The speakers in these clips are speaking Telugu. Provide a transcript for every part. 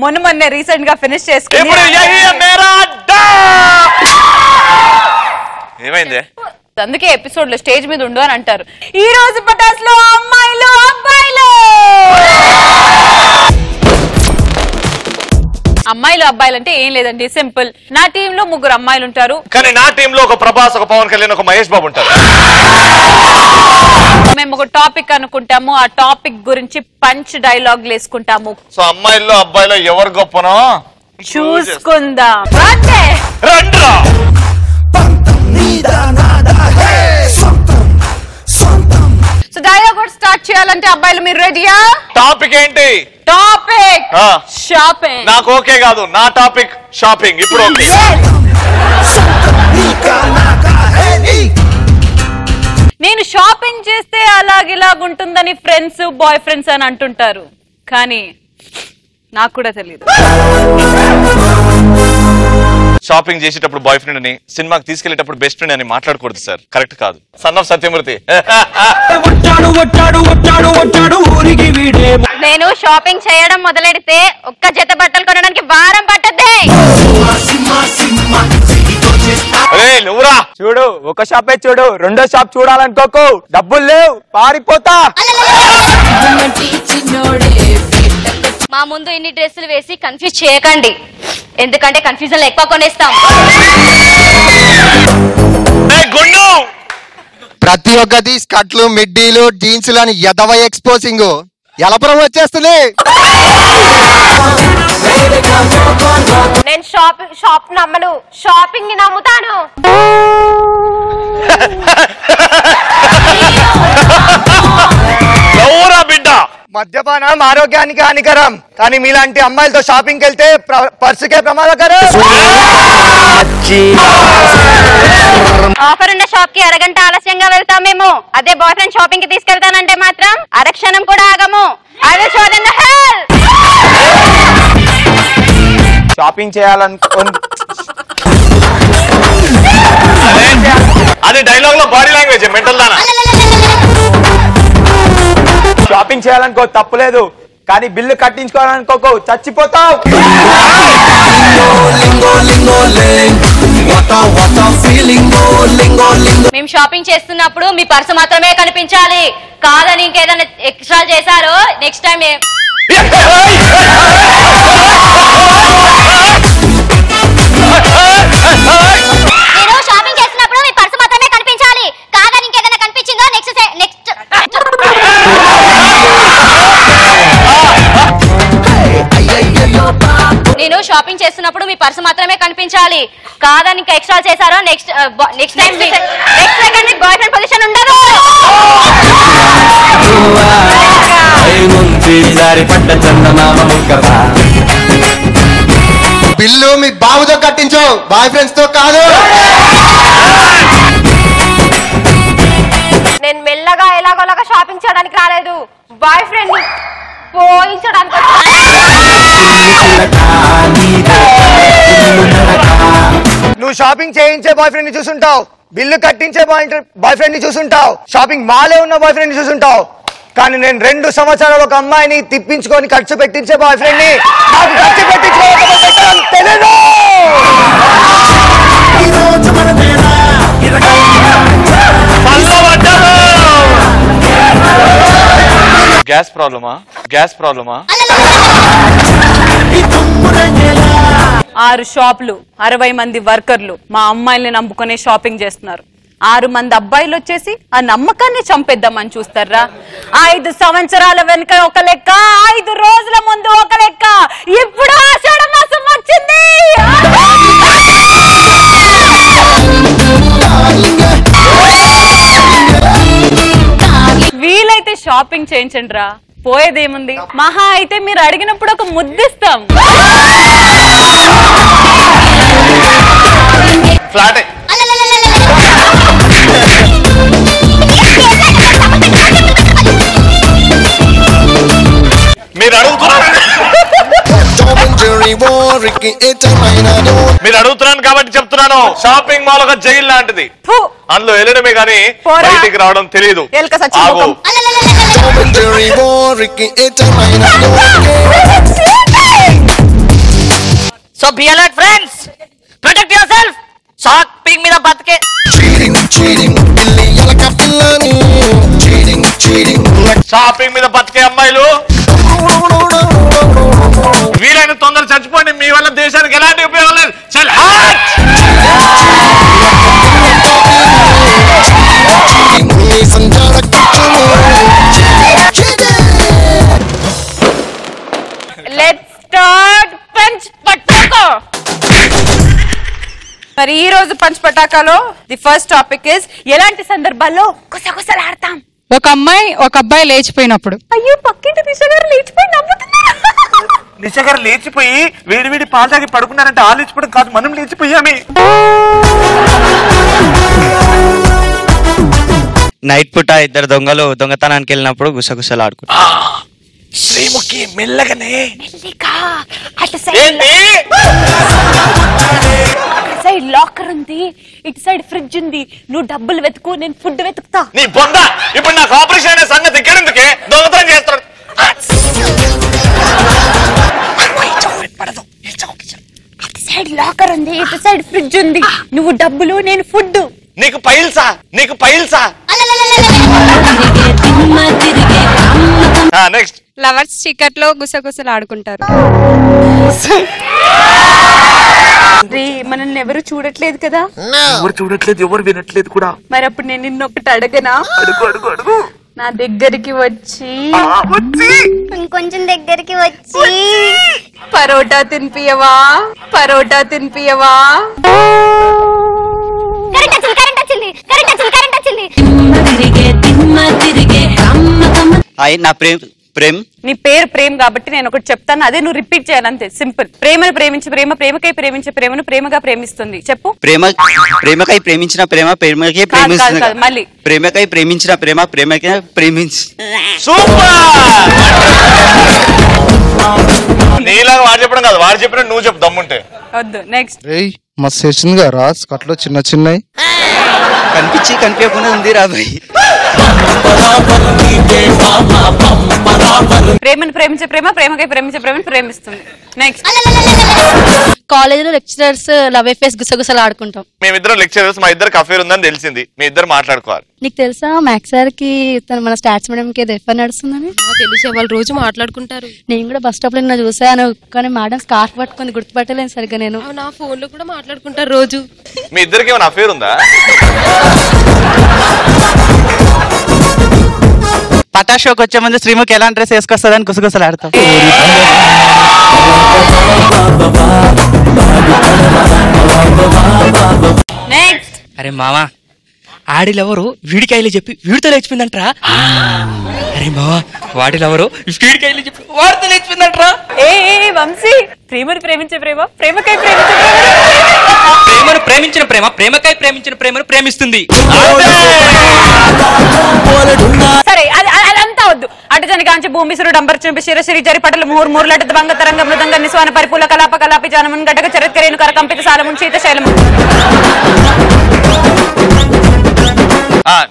మొన్నే రీసెంట్ గా ఫినిష్ చేసుకుని ఏమైంది? అందుకే ఎపిసోడ్ లో స్టేజ్ మీద ఉండు అని అంటారు. ఈ రోజు పటాస్ లో అమ్మాయిలు అబ్బాయిలు అమ్మాయిలు అబ్బాయిలు అంటే ఏం లేదండి, సింపుల్. నా టీమ్ లో 3 అమ్మాయిలు ఉంటారు, కానీ నా టీమ్ లో ఒక ప్రభాస్, ఒక పవన్ కళ్యాణ్, ఒక మహేష్ బాబు ఉంటారు. మేము ఒక టాపిక్ అనుకుంటాము, ఆ టాపిక్ గురించి పంచ్ డైలాగ్ వేసుకుంటాము. సో అమ్మాయిల్లో అబ్బాయిలో ఎవరు గొప్పనో చూసుకుందాం. సో డైలాగ్ కూడా స్టార్ట్ చేయాలంటే అబ్బాయిలు మీరు రెడీయా? టాపిక్ ఏంటి? Topic shopping. నాకు ఓకే కాదు, నా టాపిక్ షాపింగ్. ఇప్పుడు ఓకే. నేను షాపింగ్ చేస్తే అలాగిలాగుంటుందని ఫ్రెండ్స్ బాయ్ ఫ్రెండ్స్ అని అంటుంటారు, కానీ నాకు కూడా తెలియదు. షాపింగ్ చేసేటప్పుడు బాయ్ ఫ్రెండ్ అని, సినిమాకి తీసుకెళ్లేటప్పుడు బెస్ట్ ఫ్రెండ్ అని మాట్లాడకూడదు సార్, కరెక్ట్ కాదు. Son of Satyamurthy. నేను షాపింగ్ చేయడం మొదలెడితే ఒక్క జత బట్టలు కొనడానికి వారం పట్టద్దే. నువ్వురా చూడు, ఒక షాపే చూడు, రెండో షాప్ చూడాలనుకోకు, డబ్బులు లేవు, పారిపోతా. మా ముందు ఇన్ని డ్రెస్సులు వేసి కన్ఫ్యూజ్ చేయకండి, ఎందుకంటే కన్ఫ్యూజన్ ఎక్కువ కొనేస్తాం. ప్రతి ఒక్కటి స్కర్ట్లు, మిడ్డీలు, జీన్సులు అని ఎదవ ఎక్స్పోజింగ్ ఎలపురం వచ్చేస్తుంది. నేను షాప్ నమ్మను, షాపింగ్ ని నమ్ముతాను. మద్యపానం ఆరోగ్యానికి హానికరం, కానీ మీలాంటి అమ్మాయిలతో షాపింగ్కి వెళ్తే పర్సుకే ప్రమాదకరం. ఆఫర్ ఉన్న షాప్ కి అరగంట ఆలస్యంగా వెళ్తాం మేము. అదే బాయ్ ఫ్రెండ్ షాపింగ్ కి తీసుకెళ్తానంటే మాత్రం అరక్షణం కూడా ఆగము. షాపింగ్ చేయాలనుకోండి, అది డైలాగ్ లో బాడీ లాంగ్వేజ్ మెంటల్ దానా. షాపింగ్ చేయాలనుకో తప్పులేదు, కానీ బిల్లు కట్టించుకోవాలనుకోకు చచ్చిపోతావు. మేము షాపింగ్ చేస్తున్నప్పుడు మీ పర్సు మాత్రమే కనిపించాలి, కాదని ఇంకేదైనా ఎక్స్ట్రా చేశారో నెక్స్ట్ టైం నేను షాపింగ్ చేస్తున్నప్పుడు మీ పర్సు మాత్రమే కనిపించాలి, కాదని ఇంకేదైనా కనిపించిందో నెక్స్ట్ నేను షాపింగ్ చేస్తున్నప్పుడు మీ పర్సు మాత్రమే కనిపించాలి, కాదని ఇంకా ఎక్స్ట్రా చేశారో next time next second boy friend position ఉండదు. బిల్లు మీ బాబుతో కట్టించు, బాయ్ ఫ్రెండ్స్ తో కాదు. నేను మెల్లగా ఎలాగోలాగా షాపింగ్ చేయడానికి రాలేదు, బాయ్ ఫ్రెండ్ పోయించడానికి. నువ్వు షాపింగ్ చేయించే బాయ్ ఫ్రెండ్ ని చూసుంటావు, బిల్లు కట్టించే బాయ్ ఫ్రెండ్ ని చూసుంటావు, షాపింగ్ మాలే ఉన్న బాయ్ ఫ్రెండ్ ని చూసుంటావు, కానీ నేను 2 సంవత్సరాలు ఒక అమ్మాయిని తిప్పించుకొని ఖర్చు పెట్టించే బాయ్ ఫ్రెండ్ ని నాకు ఖర్చు పెట్టించుకోవడం తెలియదు. గ్యాస్ ప్రాబ్లమా? 6 షాపులు, 60 మంది వర్కర్లు మా అమ్మాయిల్ని నమ్ముకునే షాపింగ్ చేస్తున్నారు. 6 మంది అబ్బాయిలు వచ్చేసి ఆ నమ్మకాన్ని చంపేద్దామని చూస్తారా? 5 సంవత్సరాల వెనుక ఒక లెక్క, 5 రోజుల ముందు ఒక లెక్క, ఇప్పుడు ఆషాఢ మాసం వచ్చింది. వీలైతే షాపింగ్ చేయించండి రా, పోయేదేముంది? మహా అయితే మీరు అడిగినప్పుడు ఒక ముద్దిస్తాం. ఫ్లాటే. మీరు అడుగుతున్నాను కాబట్టి చెప్తున్నాను, షాపింగ్ మాల్ ఒక జైలు లాంటిది, అందులో వెళ్ళడమే కానీ బయటికి రావడం తెలియదు. Ricky, so be alert friends, protect your self. Shopping మీద బతికే షాపింగ్ మీద బతికే అమ్మాయిలు వీలైన తొందర చచ్చిపోండి, మీ వల్ల దేశానికి ఎలాంటి ఉపయోగం లేదు. చల్ హాట్. Let's start punch Pataka. మరి ఈ రోజు పంచ్ పటాకాలో ది ఫస్ట్ టాపిక్ ఇస్ ఎలాంటి సందర్భాల్లో గుసగుసలాడతాం. ఒక అమ్మాయి ఒక అబ్బాయి లేచిపోయినప్పుడు. అయ్యో పక్కింటి దిశ గారు లేచిపోయి నవ్వుతున్నారు. దిశ గారు లేచిపోయి వేడి పాలు తాగి పడుకున్నారంటే ఆ లేచిపోవడం కాదు, మనం లేచిపోయామే. నైట్ పూట ఇద్దరు దొంగలు దొంగతనానికి వెళ్ళినప్పుడు గుసగుసలు ఆడుకుంటారు. శ్రీముఖి మెల్లగానే సైడ్ లాకర్ ఉంది, ఇటు సైడ్ ఫ్రిడ్జ్ ఉంది. నువ్వు డబ్బులు వెతుకు, నేను ఫుడ్ వెతుకుతా. నీ బొంద ఇప్పుడు నాకు ఆపరేషన్ అనే సంగతి ఇక్కడెందుకే? దొంగతనం చేస్తాడు. ఇటు సైడ్ లాకర్ ఉంది, ఇటు సైడ్ ఫ్రిడ్జ్ ఉంది. నువ్వు డబ్బులు, నేను ఫుడ్. నీకు పైల్సా? నెక్స్ట్ లవర్స్ చీకట్లో గుసగుసలు ఆడుకుంటారు. మనల్ని ఎవరు చూడట్లేదు కదా, ఎవరు చూడట్లేదు, ఎవరు వినట్లేదు కూడా. మరి అప్పుడు నేను నిన్నొకటి అడగనా? అడుగు నా దగ్గరికి వచ్చి ఇంకొంచెం దగ్గరికి వచ్చి పరోటా తినిపియవా? కరెంట్ వచ్చింది. అయి నా ప్రేమ్ నీ పేరు ప్రేమ్ కాబట్టి నేను ఒకటి చెప్తాను, అదే నువ్వు రిపీట్ చేయాలంతే. సింపుల్. ప్రేమను ప్రేమించి ప్రేమకై ప్రేమించే ప్రేమను ప్రేమగా ప్రేమిస్తుంది. చెప్పు. ప్రేమకై ప్రేమించిన ప్రేమకే ప్రేమిస్తుంది. మళ్ళీ ప్రేమకై ప్రేమించిన ప్రేమకే ప్రేమించి. నీలాగా వాడు చెప్పడం కాదు, వాడు చెప్పినట్టు నువ్వు చెప్పు దమ్ముంటే. వద్దు. నెక్స్ట్. మస్తు చేసింది కదా కట్లో చిన్నవి కనిపించకుండా ఉంది రాబాయ్. ప్రేమను ప్రేమించే ప్రేమకై ప్రేమించే ప్రేమను ప్రేమిస్తుంది. నెక్స్ట్. కాలేజ్ లో లెక్చరర్స్ లవ్ అఫేర్స్ గుసగుసలు ఆడుకుంటాం. మేమిద్దరం లెక్చరర్స్, మా ఇద్దరికి అఫేర్ ఉందని తెలిసింది, మీ ఇద్దరు మాట్లాడుకోవాలి. నీకు తెలుసా మ్యాథ్స్ సార్ కి మన స్టాట్స్ మేడం కి ఎఫ్ఐఆర్ నడుస్తుందని? తెలిసే వాళ్ళు రోజు మాట్లాడుకుంటారు. నేను కూడా బస్ స్టాప్ లో నిన్న చూసాను, కానీ మేడం స్కార్ఫ్ పట్టుకొని గుర్తుపట్టలేను సరిగ్గా. నేను నా ఫోన్ లో కూడా మాట్లాడుకుంటారు రోజు. మీ ఇద్దరికి ఏమైనా అఫేర్ ఉందా? పటా షోకి వచ్చే ముందు శ్రీముఖి ఎలా డ్రెస్ వేసుకొస్తుందని గుసగుసలు ఆడతాం. నెక్స్ట్. అరే మావా, ఆడిలెవరు వీడికాయలు చెప్పి వీడితో లేచిపోయిందంట్రా. అరే మావా, వాడిలెవరు వీడికాయలు చెప్పి వాడితో లేచిపోయిందంట్రా. ఏ వంశీ, ప్రేమను ప్రేమించే ప్రేమకై ప్రేమించిన ప్రేమకై ప్రేమించిన ప్రేమను ప్రేమిస్తుంది. సరే, అదంతా వద్దు. అటుజని కాంచి భూమిసురు డంబర్ చుంపి శిరశిరి జరి పటలు ముహూర్ మూర్లట ధ్వంగ తరంగ మృదంగ నిస్వాన పరిపూల కలాపి జానమున్ గటక చరత్కరేణు కర కంపిత సాలమున్ శీత శైలము.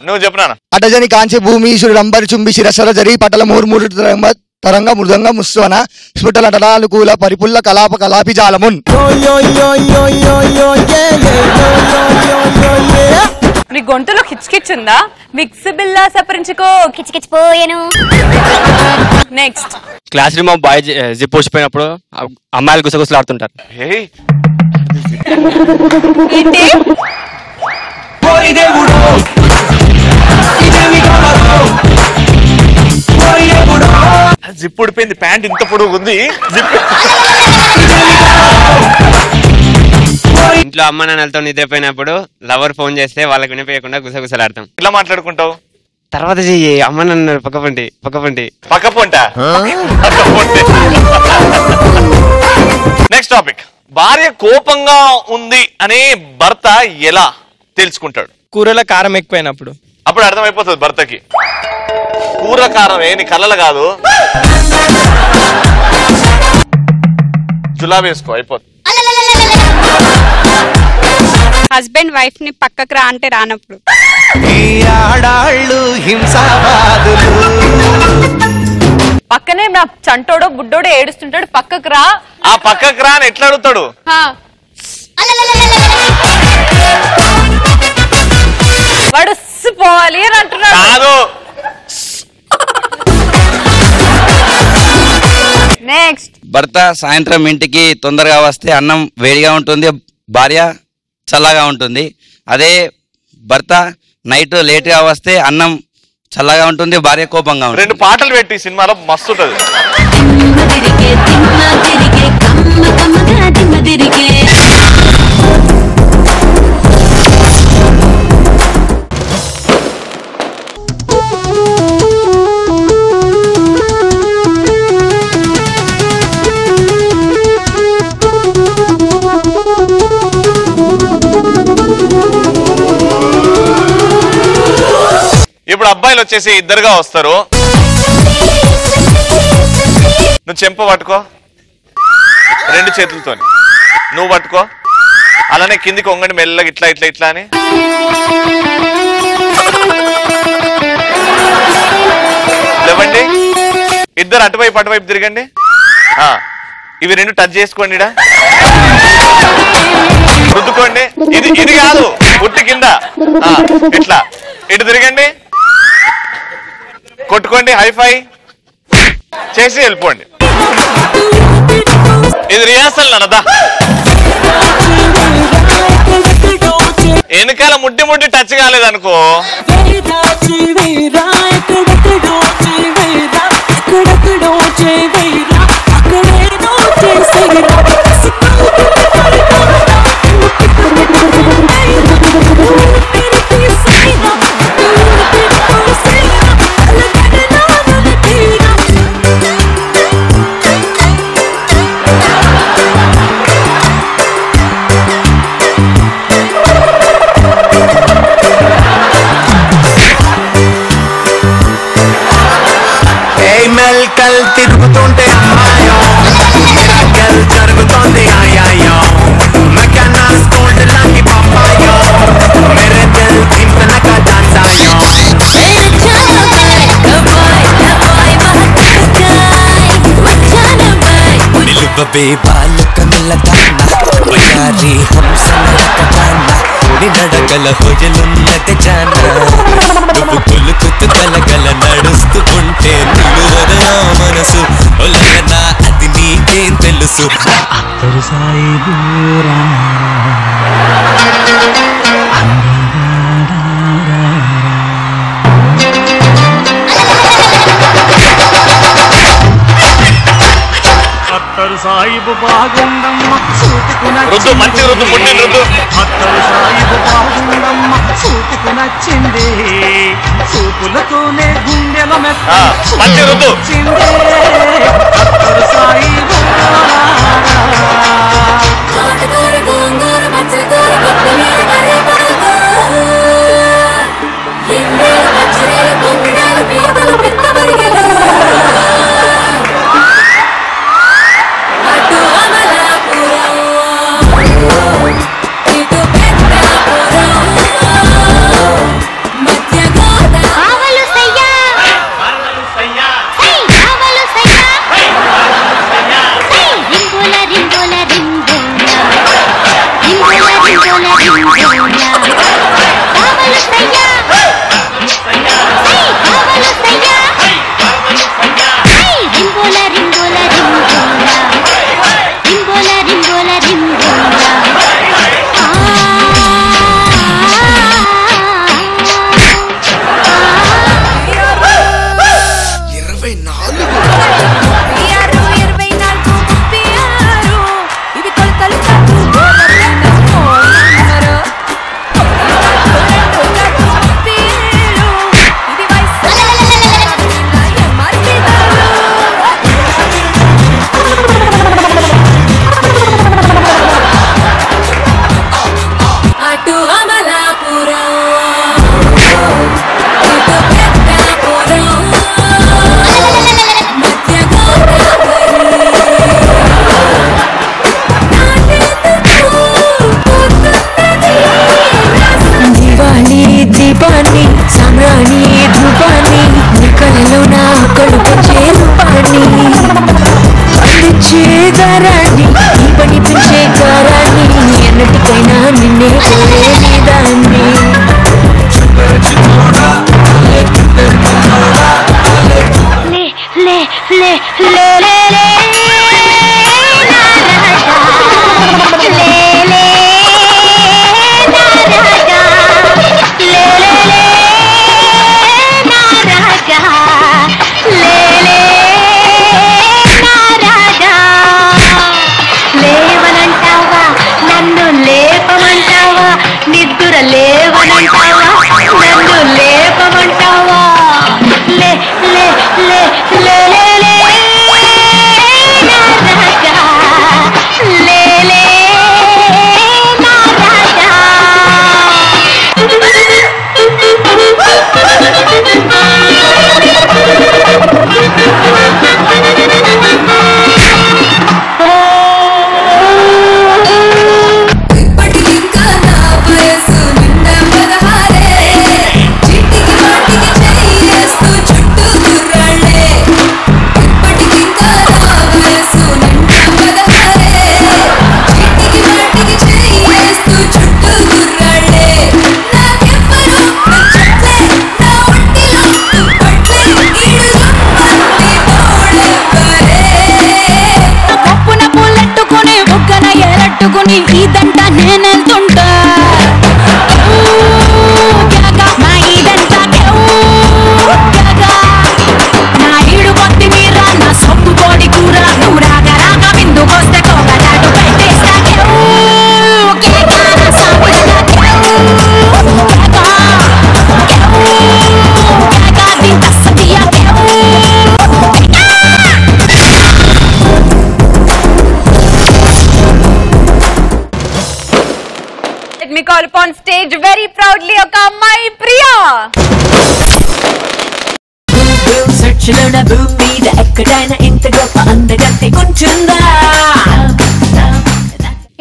నువ్వు చెప్పనా? అటజని కాంచి భూమీశ్వరుడు అంబరి చుంబి శిరస్వర జరి పటల మూర్మూరు తరంగ మృదంగ ముస్వన స్ఫుటల టలానుకూల పరిపుల్ల కలాపి జాలమున్. నీ గొంతులో కిచ్కిచ్చుందా? మిక్స్ బిల్లా సపరించుకో. కిచకిచ్చిపోయాను. Next. Class room boy zip పోసిపోయినప్పుడు అమ్మాయిలు గుసగుసలు ఆడుతుంటారు. ఏంటి? జిప్ ఊడిపోయింది, ప్యాంట్ ఇంత పొడుగు ఉంది. ఇంట్లో అమ్మ నాన్నలతో నిద్రపోయినప్పుడు లవర్ ఫోన్ చేస్తే వాళ్ళకి వినిపించకుండా గుసగుసలు ఆడతాం. ఇలా మాట్లాడుకుంటావు. తర్వాత చెయ్యి అమ్మ నాన్న పక్కపంటి. పక్కపొంట. Next topic. భార్య కోపంగా ఉంది అనే భర్త ఎలా తెలుసుకుంటాడు? కూరలో కారం ఎక్కువైనప్పుడు. అప్పుడు అర్థమైపోతుంది భర్తకి. కూర కారం నీ కళ్ళలో కాదు, జులా వేసుకో అయిపోతుంది. హస్బెండ్ వైఫ్ ని పక్కకు రా అంటే రానప్పుడు. పక్కనే నా చంటోడో బుడ్డోడో ఏడుస్తుంటాడు, పక్కకు రా. ఆ పక్కకు రా అని ఎట్లా అడుగుతాడు? వాడు పోవాలి అని అంటున్నాడు. కాదు. నెక్స్ట్, భర్త సాయంత్రం ఇంటికి తొందరగా వస్తే అన్నం వేడిగా ఉంటుంది, భార్య చల్లగా ఉంటుంది. అదే భర్త నైట్ లేట్గా వస్తే అన్నం చల్లగా ఉంటుంది, భార్య కోపంగా ఉంటుంది. 2 పాటలు పెట్టి సినిమాలో మస్తు ఉంటది. ఇప్పుడు అబ్బాయిలు వచ్చేసి ఇద్దరుగా వస్తారు. నువ్వు చెంప పట్టుకో 2 చేతులతో, నువ్వు పట్టుకో, అలానే కిందికి వంగండి మెల్లగా, ఇట్లా ఇట్లా ఇట్లా అని. లేవండి, ఇద్దరు అటువైపు అటువైపు తిరగండి. ఇవి 2 టచ్ చేసుకోండి, రుద్దుకోండి. ఇది కాదు, ఉట్టి కింద ఇట్లా ఇటు తిరగండి, కొట్టుకోండి, హైఫై చేసి వెళ్ళిపోండి. ఇది రిహార్సల్ అన్నదా. వెనకాల ముడ్డి ముడ్డి టచ్ కాలేదనుకో, తిరుగుతుంటే అమ్మాయో జరుగుతుంది ఆయాయో మెకానాస్ గోల్డ్ లాంటి పాపాయో మేరే దిల్ ధిమ్కన కా డాన్స్ ఆయో నిలువవే బాలు కమల దాన బయారి హంసన కటాన నినడగల హొయలున్నది జాన నువ్వు కొలుకుతూ గలగల నడుస్తూ ఉంటే నిలువద నా మనసు ఒలగనా అది నీకేం తెలుసు. సాయిబు బాగుందమ్మ రుద్దు, మంచి రుద్దు, ముట్టి రుద్దు. సాయిబు బాగుందమ్మ చూపుకు నచ్చింది, చూపులతోనే గుండెల మంచి రుద్దు. సాయిబు నిన్నే కోరేదాన్ని లే లే లే లే లే నా రాజా లే లే నా రాజా లే లే లే నా రాజా లే లే నా రాజా లేవనంటావా నన్ను లేపమంటావా నిద్ర లేవనంటావా నన్ను లేపమంటావా లే లే లే లే లే లే నా రాజా లే లే నా రాజా ఇప్పటికింకా నా వయసు నిండా 16 చిట్టికి మాటికి చెయ్యేస్తూ చుట్టూ గుర్రాళ్ళే ఇప్పటికింకా నా వయసు నిండా 16 చిట్టికి మాటికి చెయ్యేస్తూ చుట్టూ గుర్రాళ్ళే నాకెవ్వరూ నచ్చట్లే నా ఒంటిలో తుప్పట్లే ఈడు జుమ్మని తోడెవ్వరే పప్పున పూలెట్టుకుని బుగ్గన ఎరట్టుకుని ఇదంతా నేనెళ్తుంటా నా ఇదంతా నా ఈడు కొద్ది మీర నా సొప్పు కోడి కూర నువ్వు రాగా రాగా విందుకొస్తే కోగలాటు పెట్టేస్తా Let me call upon stage very proudly ఒక అమ్మాయి ప్రియా. సెర్చ్లోన భూమి మీద ఎక్కడైనా ఇంత గొప్ప అందగత్తే కొంచెందా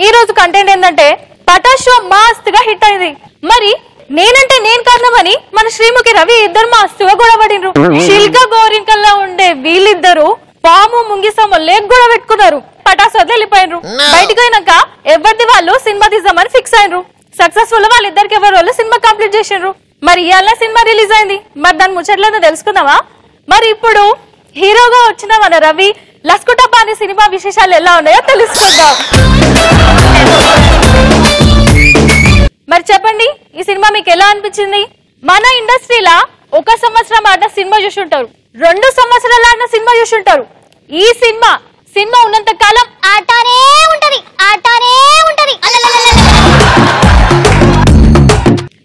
ఈ రోజు కంటెంట్ ఏంటంటే పటాస్ షో మస్తుగా హిట్ అయింది. మరి నేనంటే నేను కారణమని మన శ్రీముఖి రవి ఇద్దరు మస్తుగా గొడవపడినరు. శిల్క గోరింకల్లా ఉండే వీళ్ళిద్దరు పాము ముంగిసమ్మ లేక్ కూడా పెట్టుకున్నారు. పటాస్ వదిలి వెళ్ళిపోయినరు. బయటకు అయినాక ఎవరిది వాళ్ళు సినిమా తీద్దామని ఫిక్స్ అయినరు. సక్సెస్ఫుల్ వాళ్ళిద్దరికి ఎవరి వాళ్ళు సినిమా కంప్లీట్ చేసిండ్రు. మరి ఇవాళ సినిమా రిలీజ్ అయింది. మరి దాని ముచ్చట్లేదో తెలుసుకుందామా? మరి ఇప్పుడు హీరోగా వచ్చిన మన రవి లస్కుటప్ప అనే సినిమా విశేషాలు ఎలా ఉన్నాయో తెలుసుకుందాం. మరి చెప్పండి, ఈ సినిమా మీకు ఎలా అనిపించింది? మన ఇండస్ట్రీలా 1 సంవత్సరం ఆడిన సినిమా చూసి ఉంటారు, 2 సంవత్సరాలు ఆడిన సినిమా చూసి ఉంటారు. ఈ సినిమా ఉన్నంత కాలం ఆటానే ఉంటది.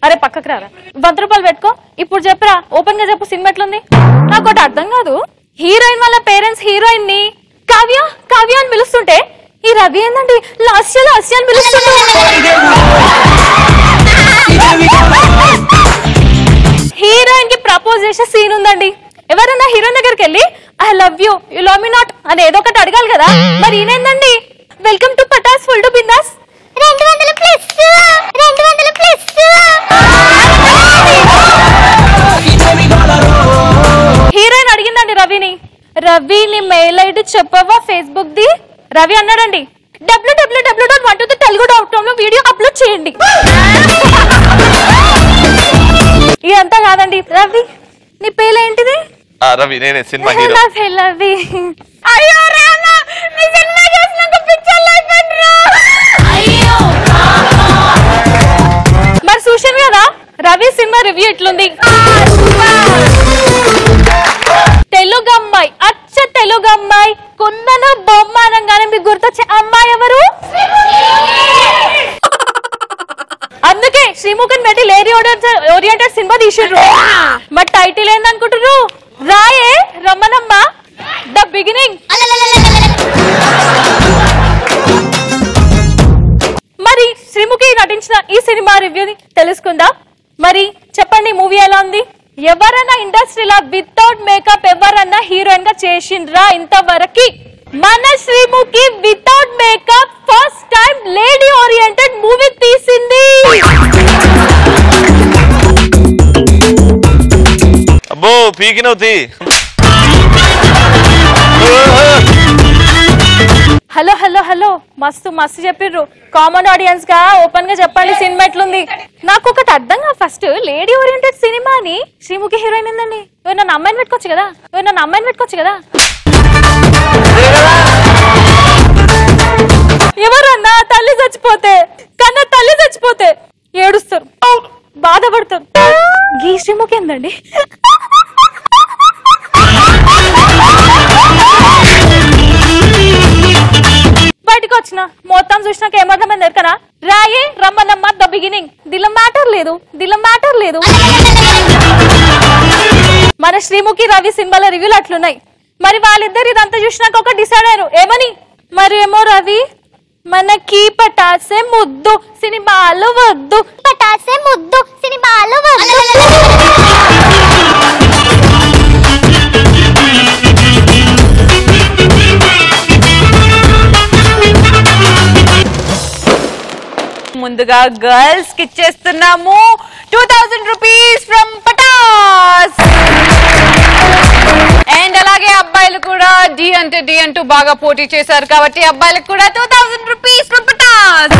అరే పక్కకు రారా, 100 రూపాయలు పెట్టుకో. ఇప్పుడు చెప్పరా, ఓపెన్ గా చెప్పు, సినిమా ఎట్లుంది? నాకు ఒకటి అర్థం కాదు. హీరోయిన్ వాళ్ళ పేరెంట్స్ హీరోయిన్ ని కావ్య కావ్య అని పిలుస్తుంటే ఈ రవి ఏందండి లాస్య అని పిలుస్తుంటే. హీరోయిన్ కి ప్రపోజ్ చేసే సీన్ ఉందండి. ఎవరన్నా హీరోయిన్ దగ్గరికి వెళ్ళి I love you love me not అని ఏదో ఒకటి అడగాలి కదా. మరి ఈయనేందండి welcome to Patas full to bindaas 200 plus heroine అడిగిందండి రవిని మెయిల్ ఐడి చెప్పవా ఫేస్బుక్ ది. రవి అన్నాడండి www.123telugu.com లో వీడియో అప్లోడ్ చేయండి. ఇదంతా కాదండి, రవి నీ పేరేంటిది? రవి, నేనే సినిమా హీరో. రవి అయ్యో రామా, నీ సినిమా చూసినాక పిక్చర్ అయిపోయిండ్రా. అయ్యో మరి చూశాను కదా రవి సినిమా రివ్యూ ఎట్లుంది? తెలుగు అమ్మాయి, అచ్చ తెలుగు అమ్మాయి, కుందన బొమ్మ అనగానే మీకు గుర్తొచ్చే అమ్మాయి ఎవరు? అందుకే శ్రీముఖన్ మెటి లేడీ ఓరియంటెడ్ సినిమా తీసిర్రు. మరి టైటిల్ ఏందనుకుంటున్నారు? రాయే రమ్మనమ్మ ద బిగినింగ్. మరి శ్రీముఖి నటించిన ఈ సినిమా రివ్యూని తెలుసుకుందాం. మరి చెప్పండి, మూవీ ఎలా ఉంది? ఎవరన్నా ఇండస్ట్రీలో వితౌట్ మేకప్ ఎవరన్నా హీరోయిన్ గా చేసిండ్రా ఇంతవరకు? మన Sreemukhi without makeup first time lady oriented movie తీసింది. అబ్బో పీకినవుతి. హలో హలో హలో మస్తు మస్తు చెప్పిర్రు. కామన్ ఆడియన్స్ గా ఓపెన్ గా చెప్పండి సినిమా ఎట్లుంది. నాకు ఒకటి అర్థం కాదు, ఫస్ట్ లేడీ ఓరియంటెడ్ సినిమా అని శ్రీముఖి హీరోయిన్ ఏందండి? ఎవరన్నా అమ్మాయిని పెట్టుకోవచ్చు కదా. ఎవరన్నా తల్లి చచ్చిపోతే కన్నా తల్లి చచ్చిపోతే ఏడుస్తారు, బాధపడతారు. గీ శ్రీముఖి ఏందండి? బయటకు వచ్చిన మొత్తం చూసినాక ఏమర్థమైంది ఎరకనా? రాయే రమ్మనమ్మ ద బిగినింగ్. దిల మ్యాటర్ లేదు. మన శ్రీముఖి రవి సినిమాల రివ్యూలు అట్లున్నాయి. మరి వాళ్ళిద్దరు ఇదంతా చూసినాక ఒక డిసైడ్ అయ్యారు ఏమని? మరి ఏమో రవి మనకి పటాసే ముద్దు సినిమాలు వద్దు. ముందుగా గర్ల్స్ కి ఇచ్చేస్తున్నాము 2000 రూపీస్ ఫ్రమ్ పటాస్. అండ్ అలాగే అబ్బాయిలు కూడా డి అంటూ బాగా పోటీ చేశారు కాబట్టి అబ్బాయిలకు కూడా 2000 రూపీస్ ఫ్రమ్ పటాస్.